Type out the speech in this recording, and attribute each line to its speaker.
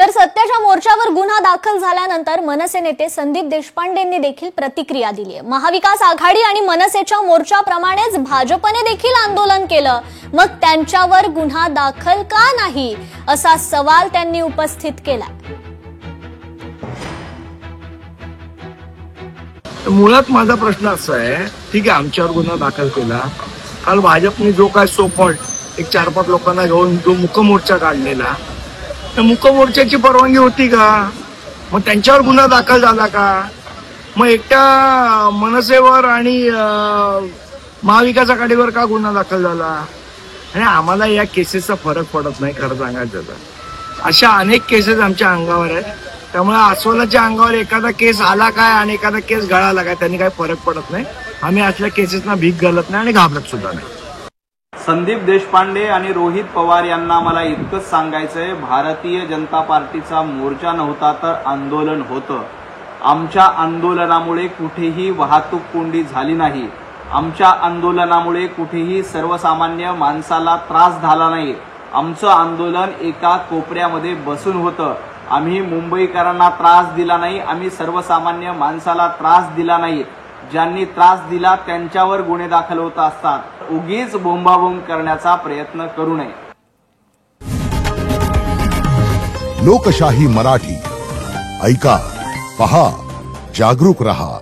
Speaker 1: तर सत्याच्या मोर्चावर गुन्हा दाखल झाल्यानंतर मनसे नेते संदीप देशपांडेंनी देखील प्रतिक्रिया दिली आहे। महाविकास आघाडी आणि मनसेच्या मोर्चाप्रमाणेच भाजपने देखील आंदोलन केलं, मग त्यांच्यावर गुन्हा दाखल का नाही असा सवाल त्यांनी उपस्थित केला।
Speaker 2: मुळात माझा प्रश्न असा आहे, ठीक आहे आमच्यावर गुन्हा दाखल केला, काल भाजपने जो काय सोपट एक 4-5 लोकांना घेऊन जो मुकमोर्चा काढलेला, त्या मुकमोर्चाची परवानगी होती का? मग त्यांच्यावर गुन्हा दाखल झाला का? मग एकट्या मनसेवर आणि महाविकास आघाडीवर का गुन्हा दाखल झाला? आणि आम्हाला या केसेसचा फरक पडत नाही खरं सांगायचं तर। अशा अनेक केसेस आमच्या अंगावर आहेत, त्यामुळे अस्वलाच्या अंगावर एखादा केस आला काय आणि एखादा केस गळाला काय त्यांनी काही फरक पडत नाही। आम्ही असल्या केसेसना भीक घालत नाही आणि घाबरत सुद्धा नाही।
Speaker 3: संदीप देशपांडे आणि रोहित पवार यांना मला इतकंच सांगायचंय, भारतीय जनता पार्टीचा मोर्चा नव्हता तर आंदोलन होतं। आमच्या आंदोलनामुळे कुठेही वाहतूक कोंडी झाली नाही, आमच्या आंदोलनामुळे कुठेही सर्वसामान्य माणसाला त्रास झाला नाही। आमचं आंदोलन एका कोपऱ्यामध्ये बसून होतं। आम्ही मुंबईकरांना त्रास दिला नाही, आम्ही सर्वसामान्य माणसाला त्रास दिला नाही। ज्यांनी त्रास दिला त्यांच्यावर गुन्हे दाखल होत असतात, उगीच बोंबाबोंब करण्याचा प्रयत्न करू नये।
Speaker 4: लोकशाही मराठी ऐका, पहा, जागरूक रहा।